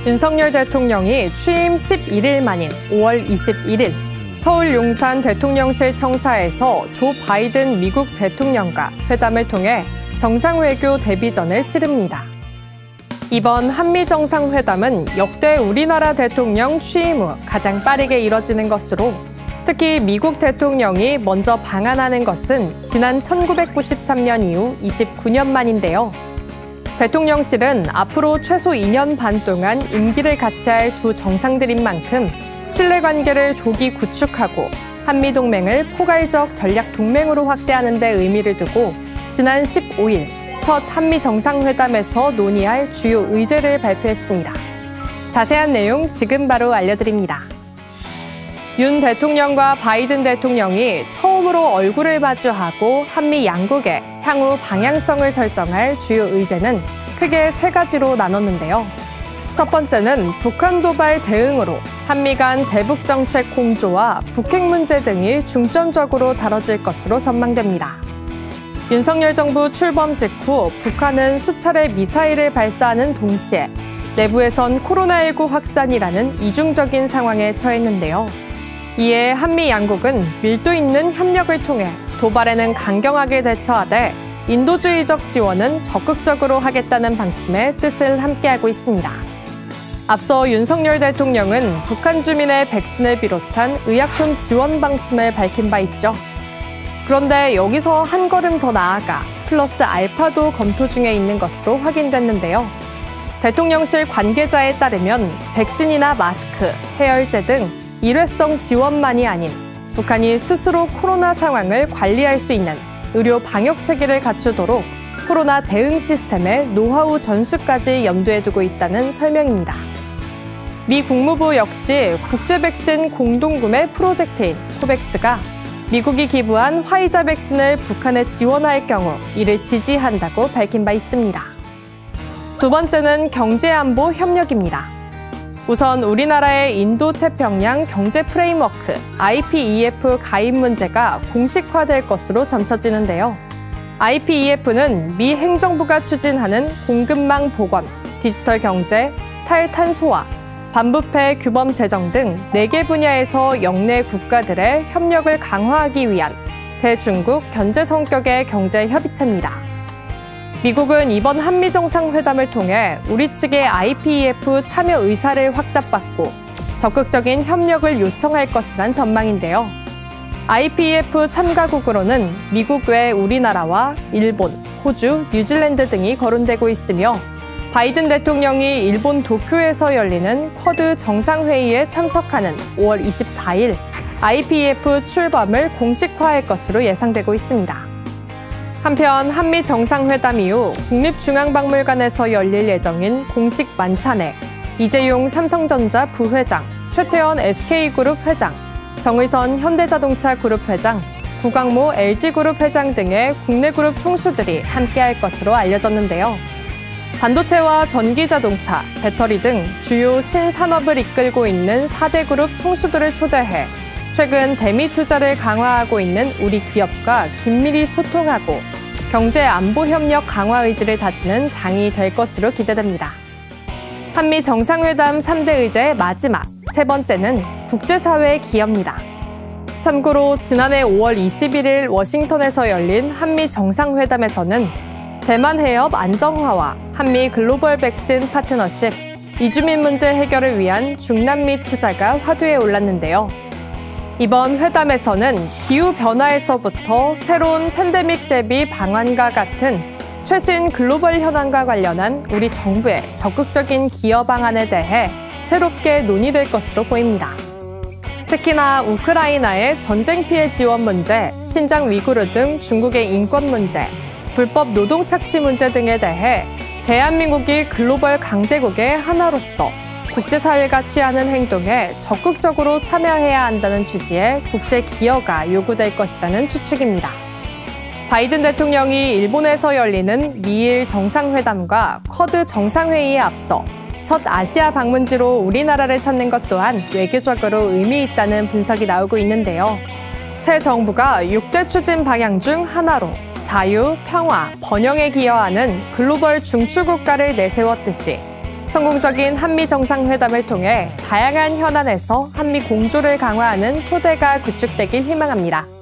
윤석열 대통령이 취임 11일 만인 5월 21일 서울 용산 대통령실 청사에서 조 바이든 미국 대통령과 회담을 통해 정상외교 데뷔전을 치릅니다. 이번 한미 정상회담은 역대 우리나라 대통령 취임 후 가장 빠르게 이뤄지는 것으로 특히 미국 대통령이 먼저 방한하는 것은 지난 1993년 이후 29년 만인데요. 대통령실은 앞으로 최소 2년 반 동안 임기를 같이 할 두 정상들인 만큼 신뢰관계를 조기 구축하고 한미동맹을 포괄적 전략동맹으로 확대하는 데 의미를 두고 지난 15일 첫 한미 정상회담에서 논의할 주요 의제를 발표했습니다. 자세한 내용 지금 바로 알려드립니다. 윤 대통령과 바이든 대통령이 처음으로 얼굴을 마주하고 한미 양국의 향후 방향성을 설정할 주요 의제는 크게 세 가지로 나눴는데요. 첫 번째는 북한 도발 대응으로 한미 간 대북 정책 공조와 북핵 문제 등이 중점적으로 다뤄질 것으로 전망됩니다. 윤석열 정부 출범 직후 북한은 수차례 미사일을 발사하는 동시에 내부에선 코로나19 확산이라는 이중적인 상황에 처했는데요. 이에 한미 양국은 밀도 있는 협력을 통해 도발에는 강경하게 대처하되 인도주의적 지원은 적극적으로 하겠다는 방침의 뜻을 함께하고 있습니다. 앞서 윤석열 대통령은 북한 주민의 백신을 비롯한 의약품 지원 방침을 밝힌 바 있죠. 그런데 여기서 한 걸음 더 나아가 플러스 알파도 검토 중에 있는 것으로 확인됐는데요. 대통령실 관계자에 따르면 백신이나 마스크, 해열제 등 일회성 지원만이 아닌 북한이 스스로 코로나 상황을 관리할 수 있는 의료 방역 체계를 갖추도록 코로나 대응 시스템의 노하우 전수까지 염두에 두고 있다는 설명입니다. 미 국무부 역시 국제 백신 공동구매 프로젝트인 코백스가 미국이 기부한 화이자 백신을 북한에 지원할 경우 이를 지지한다고 밝힌 바 있습니다. 두 번째는 경제안보 협력입니다. 우선 우리나라의 인도태평양 경제 프레임워크 IPEF 가입 문제가 공식화될 것으로 점쳐지는데요. IPEF는 미 행정부가 추진하는 공급망 복원, 디지털 경제, 탈탄소화, 반부패 규범 제정 등 4개 분야에서 영내 국가들의 협력을 강화하기 위한 대중국 견제 성격의 경제 협의체입니다. 미국은 이번 한미 정상회담을 통해 우리 측의 IPEF 참여 의사를 확답받고 적극적인 협력을 요청할 것이란 전망인데요. IPEF 참가국으로는 미국 외 우리나라와 일본, 호주, 뉴질랜드 등이 거론되고 있으며 바이든 대통령이 일본 도쿄에서 열리는 쿼드 정상회의에 참석하는 5월 24일 IPEF 출범을 공식화할 것으로 예상되고 있습니다. 한편 한미 정상회담 이후 국립중앙박물관에서 열릴 예정인 공식 만찬에 이재용 삼성전자 부회장, 최태원 SK그룹 회장, 정의선 현대자동차 그룹 회장, 구광모 LG그룹 회장 등의 국내 그룹 총수들이 함께할 것으로 알려졌는데요. 반도체와 전기자동차, 배터리 등 주요 신산업을 이끌고 있는 4대 그룹 총수들을 초대해 최근 대미 투자를 강화하고 있는 우리 기업과 긴밀히 소통하고 경제 안보 협력 강화 의지를 다지는 장이 될 것으로 기대됩니다. 한미 정상회담 3대 의제의 마지막, 세 번째는 국제사회의 기여입니다. 참고로 지난해 5월 21일 워싱턴에서 열린 한미 정상회담에서는 대만 해협 안정화와 한미 글로벌 백신 파트너십, 이주민 문제 해결을 위한 중남미 투자가 화두에 올랐는데요. 이번 회담에서는 기후변화에서부터 새로운 팬데믹 대비 방안과 같은 최신 글로벌 현안과 관련한 우리 정부의 적극적인 기여 방안에 대해 새롭게 논의될 것으로 보입니다. 특히나 우크라이나의 전쟁 피해 지원 문제, 신장 위구르 등 중국의 인권 문제, 불법 노동 착취 문제 등에 대해 대한민국이 글로벌 강대국의 하나로서 국제사회가 취하는 행동에 적극적으로 참여해야 한다는 취지의 국제 기여가 요구될 것이라는 추측입니다. 바이든 대통령이 일본에서 열리는 미일 정상회담과 쿼드 정상회의에 앞서 첫 아시아 방문지로 우리나라를 찾는 것 또한 외교적으로 의미 있다는 분석이 나오고 있는데요. 새 정부가 6대 추진 방향 중 하나로 자유, 평화, 번영에 기여하는 글로벌 중추국가를 내세웠듯이 성공적인 한미 정상회담을 통해 다양한 현안에서 한미 공조를 강화하는 토대가 구축되길 희망합니다.